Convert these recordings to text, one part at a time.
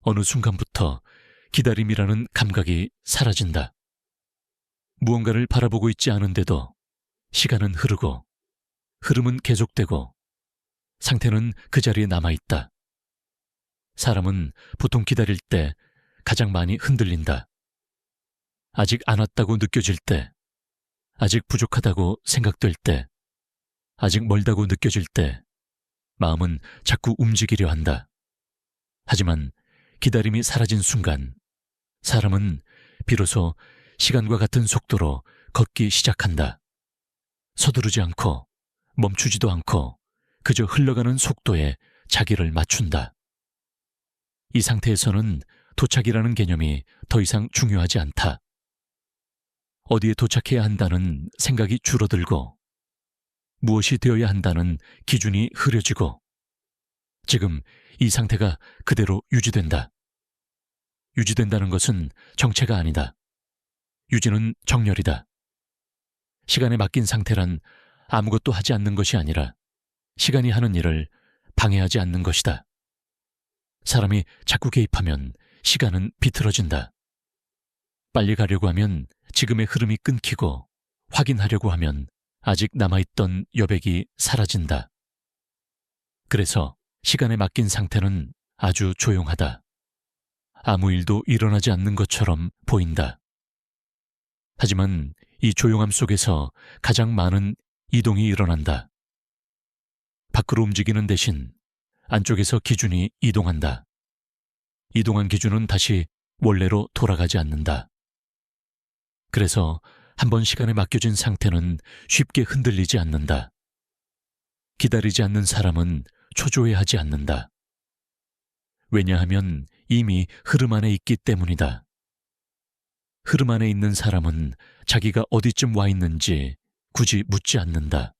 어느 순간부터 기다림이라는 감각이 사라진다. 무언가를 바라보고 있지 않은데도 시간은 흐르고 흐름은 계속되고 상태는 그 자리에 남아있다. 사람은 보통 기다릴 때 가장 많이 흔들린다. 아직 안 왔다고 느껴질 때, 아직 부족하다고 생각될 때, 아직 멀다고 느껴질 때 마음은 자꾸 움직이려 한다. 하지만 기다림이 사라진 순간 사람은 비로소 시간과 같은 속도로 걷기 시작한다. 서두르지 않고 멈추지도 않고 그저 흘러가는 속도에 자기를 맞춘다. 이 상태에서는 도착이라는 개념이 더 이상 중요하지 않다. 어디에 도착해야 한다는 생각이 줄어들고 무엇이 되어야 한다는 기준이 흐려지고 지금 이 상태가 그대로 유지된다. 유지된다는 것은 정체가 아니다. 유지는 정렬이다. 시간에 맡긴 상태란 아무것도 하지 않는 것이 아니라 시간이 하는 일을 방해하지 않는 것이다. 사람이 자꾸 개입하면 시간은 비틀어진다. 빨리 가려고 하면 지금의 흐름이 끊기고 확인하려고 하면 아직 남아있던 여백이 사라진다. 그래서 시간에 맡긴 상태는 아주 조용하다. 아무 일도 일어나지 않는 것처럼 보인다. 하지만 이 조용함 속에서 가장 많은 이동이 일어난다. 밖으로 움직이는 대신 안쪽에서 기준이 이동한다. 이동한 기준은 다시 원래로 돌아가지 않는다. 그래서 한번 시간에 맡겨진 상태는 쉽게 흔들리지 않는다. 기다리지 않는 사람은 초조해하지 않는다. 왜냐하면 이미 흐름 안에 있기 때문이다. 흐름 안에 있는 사람은 자기가 어디쯤 와 있는지 굳이 묻지 않는다.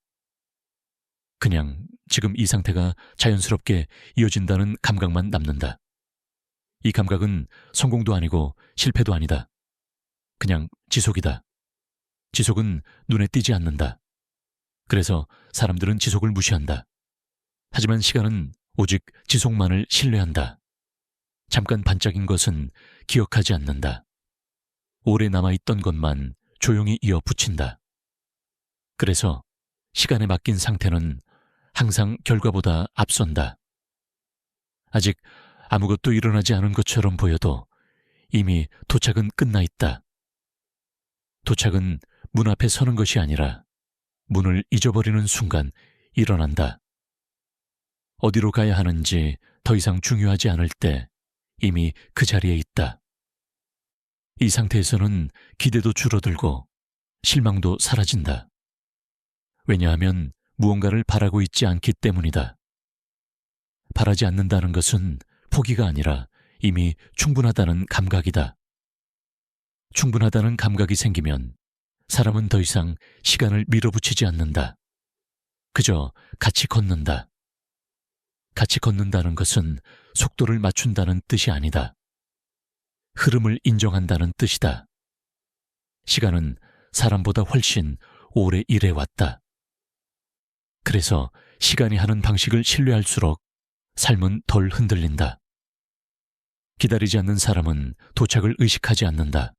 그냥 지금 이 상태가 자연스럽게 이어진다는 감각만 남는다. 이 감각은 성공도 아니고 실패도 아니다. 그냥 지속이다. 지속은 눈에 띄지 않는다. 그래서 사람들은 지속을 무시한다. 하지만 시간은 오직 지속만을 신뢰한다. 잠깐 반짝인 것은 기억하지 않는다. 오래 남아있던 것만 조용히 이어 붙인다. 그래서 시간에 맡긴 상태는 항상 결과보다 앞선다. 아직 아무것도 일어나지 않은 것처럼 보여도 이미 도착은 끝나 있다. 도착은 문 앞에 서는 것이 아니라 문을 잊어버리는 순간 일어난다. 어디로 가야 하는지 더 이상 중요하지 않을 때 이미 그 자리에 있다. 이 상태에서는 기대도 줄어들고 실망도 사라진다. 왜냐하면 무언가를 바라고 있지 않기 때문이다. 바라지 않는다는 것은 포기가 아니라 이미 충분하다는 감각이다. 충분하다는 감각이 생기면 사람은 더 이상 시간을 밀어붙이지 않는다. 그저 같이 걷는다. 같이 걷는다는 것은 속도를 맞춘다는 뜻이 아니다. 흐름을 인정한다는 뜻이다. 시간은 사람보다 훨씬 오래 일해왔다. 그래서 시간이 하는 방식을 신뢰할수록 삶은 덜 흔들린다. 기다리지 않는 사람은 도착을 의식하지 않는다.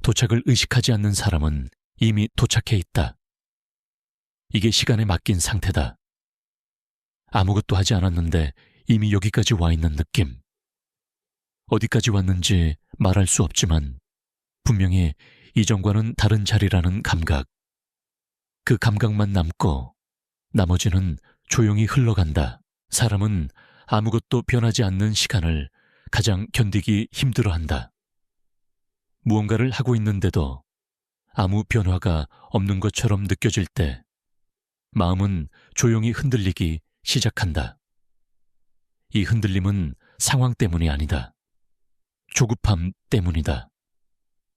도착을 의식하지 않는 사람은 이미 도착해 있다. 이게 시간에 맡긴 상태다. 아무것도 하지 않았는데 이미 여기까지 와 있는 느낌. 어디까지 왔는지 말할 수 없지만 분명히 이전과는 다른 자리라는 감각. 그 감각만 남고 나머지는 조용히 흘러간다. 사람은 아무것도 변하지 않는 시간을 가장 견디기 힘들어한다. 무언가를 하고 있는데도 아무 변화가 없는 것처럼 느껴질 때 마음은 조용히 흔들리기 시작한다. 이 흔들림은 상황 때문이 아니다. 조급함 때문이다.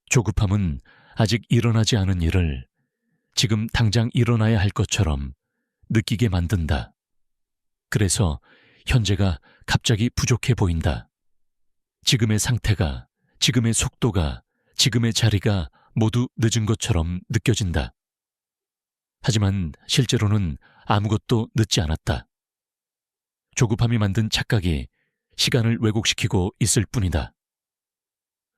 조급함은 아직 일어나지 않은 일을 지금 당장 일어나야 할 것처럼 느끼게 만든다. 그래서 현재가 갑자기 부족해 보인다. 지금의 상태가, 지금의 속도가, 지금의 자리가 모두 늦은 것처럼 느껴진다. 하지만 실제로는 아무것도 늦지 않았다. 조급함이 만든 착각이 시간을 왜곡시키고 있을 뿐이다.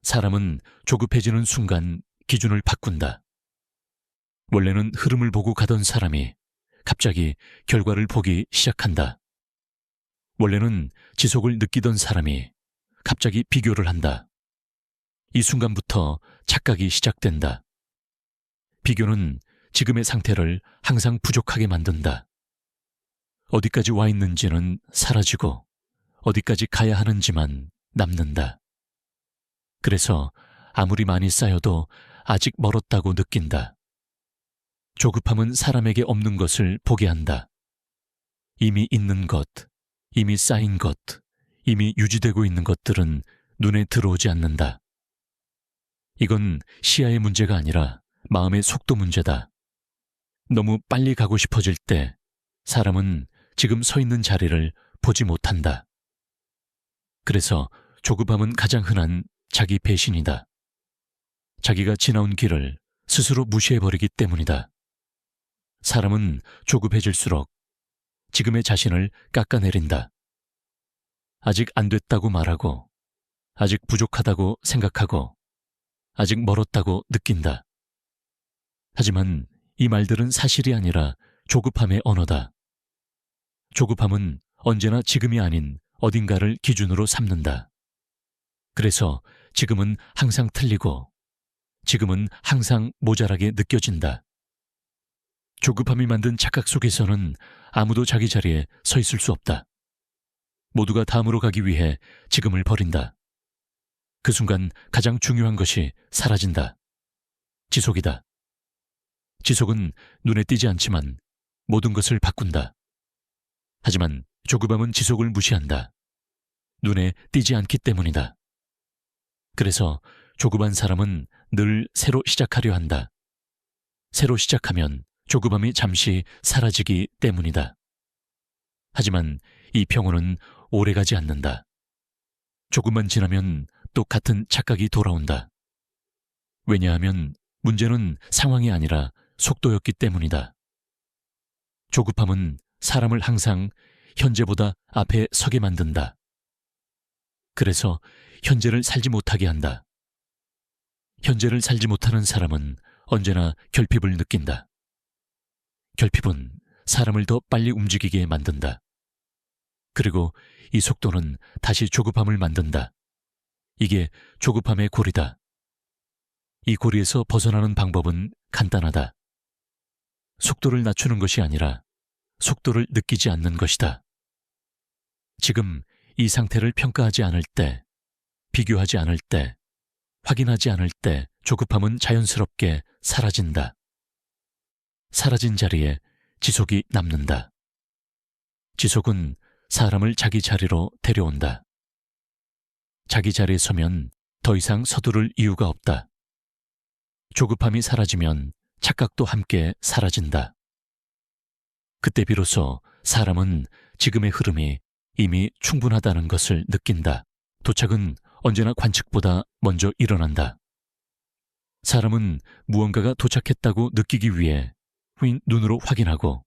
사람은 조급해지는 순간 기준을 바꾼다. 원래는 흐름을 보고 가던 사람이 갑자기 결과를 보기 시작한다. 원래는 지속을 느끼던 사람이 갑자기 비교를 한다. 이 순간부터 착각이 시작된다. 비교는 지금의 상태를 항상 부족하게 만든다. 어디까지 와 있는지는 사라지고 어디까지 가야 하는지만 남는다. 그래서 아무리 많이 쌓여도 아직 멀었다고 느낀다. 조급함은 사람에게 없는 것을 보게 한다. 이미 있는 것, 이미 쌓인 것, 이미 유지되고 있는 것들은 눈에 들어오지 않는다. 이건 시야의 문제가 아니라 마음의 속도 문제다. 너무 빨리 가고 싶어질 때 사람은 지금 서 있는 자리를 보지 못한다. 그래서 조급함은 가장 흔한 자기 배신이다. 자기가 지나온 길을 스스로 무시해버리기 때문이다. 사람은 조급해질수록 지금의 자신을 깎아내린다. 아직 안 됐다고 말하고, 아직 부족하다고 생각하고, 아직 멀었다고 느낀다. 하지만 이 말들은 사실이 아니라 조급함의 언어다. 조급함은 언제나 지금이 아닌 어딘가를 기준으로 삼는다. 그래서 지금은 항상 틀리고, 지금은 항상 모자라게 느껴진다. 조급함이 만든 착각 속에서는 아무도 자기 자리에 서 있을 수 없다. 모두가 다음으로 가기 위해 지금을 버린다. 그 순간 가장 중요한 것이 사라진다. 지속이다. 지속은 눈에 띄지 않지만 모든 것을 바꾼다. 하지만 조급함은 지속을 무시한다. 눈에 띄지 않기 때문이다. 그래서 조급한 사람은 늘 새로 시작하려 한다. 새로 시작하면 조급함이 잠시 사라지기 때문이다. 하지만 이 평온은 오래가지 않는다. 조금만 지나면 똑같은 착각이 돌아온다. 왜냐하면 문제는 상황이 아니라 속도였기 때문이다. 조급함은 사람을 항상 현재보다 앞에 서게 만든다. 그래서 현재를 살지 못하게 한다. 현재를 살지 못하는 사람은 언제나 결핍을 느낀다. 결핍은 사람을 더 빨리 움직이게 만든다. 그리고 이 속도는 다시 조급함을 만든다. 이게 조급함의 고리다. 이 고리에서 벗어나는 방법은 간단하다. 속도를 낮추는 것이 아니라 속도를 느끼지 않는 것이다. 지금 이 상태를 평가하지 않을 때, 비교하지 않을 때, 확인하지 않을 때 조급함은 자연스럽게 사라진다. 사라진 자리에 지속이 남는다. 지속은 사람을 자기 자리로 데려온다. 자기 자리에 서면 더 이상 서두를 이유가 없다. 조급함이 사라지면 착각도 함께 사라진다. 그때 비로소 사람은 지금의 흐름이 이미 충분하다는 것을 느낀다. 도착은 언제나 관측보다 먼저 일어난다. 사람은 무언가가 도착했다고 느끼기 위해 눈으로 확인하고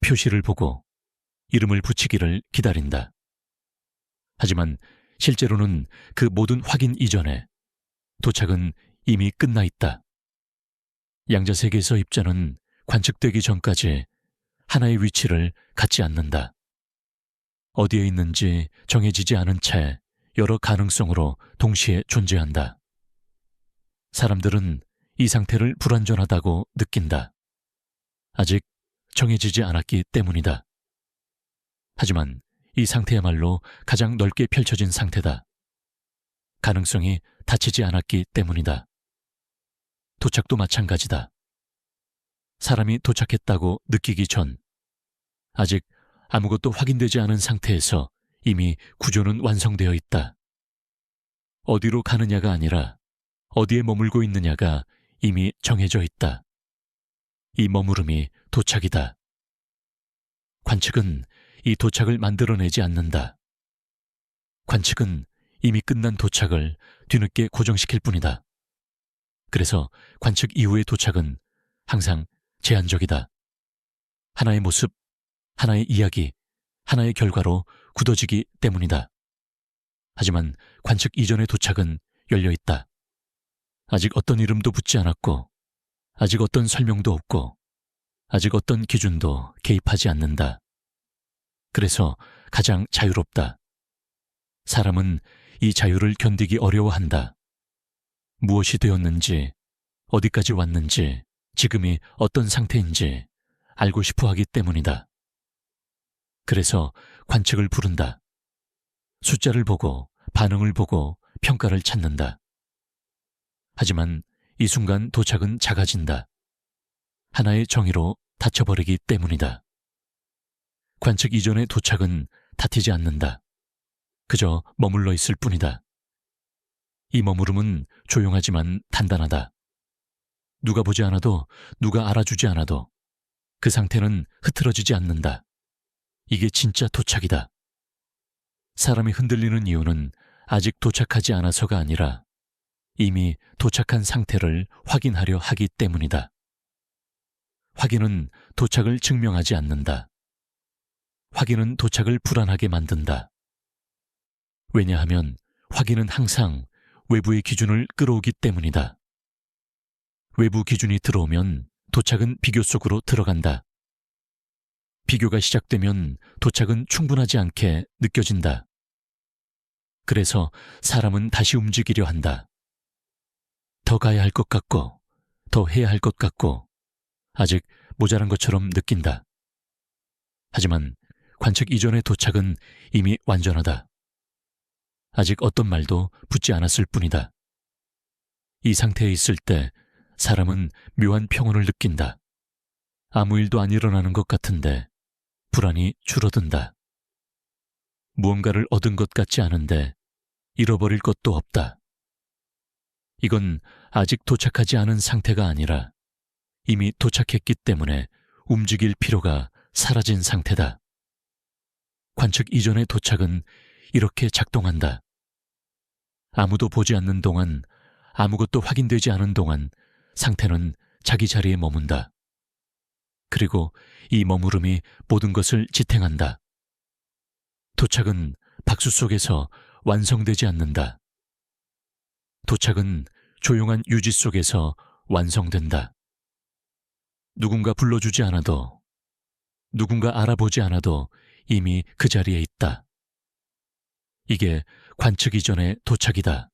표시를 보고 이름을 붙이기를 기다린다. 하지만 실제로는 그 모든 확인 이전에 도착은 이미 끝나 있다. 양자세계에서 입자는 관측되기 전까지 하나의 위치를 갖지 않는다. 어디에 있는지 정해지지 않은 채 여러 가능성으로 동시에 존재한다. 사람들은 이 상태를 불완전하다고 느낀다. 아직 정해지지 않았기 때문이다. 하지만 이 상태야말로 가장 넓게 펼쳐진 상태다. 가능성이 닫히지 않았기 때문이다. 도착도 마찬가지다. 사람이 도착했다고 느끼기 전, 아직 아무것도 확인되지 않은 상태에서 이미 구조는 완성되어 있다. 어디로 가느냐가 아니라 어디에 머물고 있느냐가 이미 정해져 있다. 이 머무름이 도착이다. 관측은 이 도착을 만들어내지 않는다. 관측은 이미 끝난 도착을 뒤늦게 고정시킬 뿐이다. 그래서 관측 이후의 도착은 항상 제한적이다. 하나의 모습, 하나의 이야기, 하나의 결과로 굳어지기 때문이다. 하지만 관측 이전의 도착은 열려 있다. 아직 어떤 이름도 붙지 않았고, 아직 어떤 설명도 없고, 아직 어떤 기준도 개입하지 않는다. 그래서 가장 자유롭다. 사람은 이 자유를 견디기 어려워한다. 무엇이 되었는지, 어디까지 왔는지, 지금이 어떤 상태인지 알고 싶어 하기 때문이다. 그래서 관측을 부른다. 숫자를 보고, 반응을 보고, 평가를 찾는다. 하지만 이 순간 도착은 작아진다. 하나의 정의로 닫혀버리기 때문이다. 관측 이전의 도착은 닫히지 않는다. 그저 머물러 있을 뿐이다. 이 머무름은 조용하지만 단단하다. 누가 보지 않아도, 누가 알아주지 않아도 그 상태는 흐트러지지 않는다. 이게 진짜 도착이다. 사람이 흔들리는 이유는 아직 도착하지 않아서가 아니라 이미 도착한 상태를 확인하려 하기 때문이다. 확인은 도착을 증명하지 않는다. 확인은 도착을 불안하게 만든다. 왜냐하면 확인은 항상 외부의 기준을 끌어오기 때문이다. 외부 기준이 들어오면 도착은 비교 속으로 들어간다. 비교가 시작되면 도착은 충분하지 않게 느껴진다. 그래서 사람은 다시 움직이려 한다. 더 가야 할 것 같고, 더 해야 할 것 같고, 아직 모자란 것처럼 느낀다. 하지만 관측 이전의 도착은 이미 완전하다. 아직 어떤 말도 붙지 않았을 뿐이다. 이 상태에 있을 때 사람은 묘한 평온을 느낀다. 아무 일도 안 일어나는 것 같은데 불안이 줄어든다. 무언가를 얻은 것 같지 않은데 잃어버릴 것도 없다. 이건 아직 도착하지 않은 상태가 아니라 이미 도착했기 때문에 움직일 필요가 사라진 상태다. 관측 이전의 도착은 이렇게 작동한다. 아무도 보지 않는 동안, 아무것도 확인되지 않은 동안 상태는 자기 자리에 머문다. 그리고 이 머무름이 모든 것을 지탱한다. 도착은 박수 속에서 완성되지 않는다. 도착은 조용한 유지 속에서 완성된다. 누군가 불러주지 않아도, 누군가 알아보지 않아도 이미 그 자리에 있다. 이게 관측 이전의 도착이다.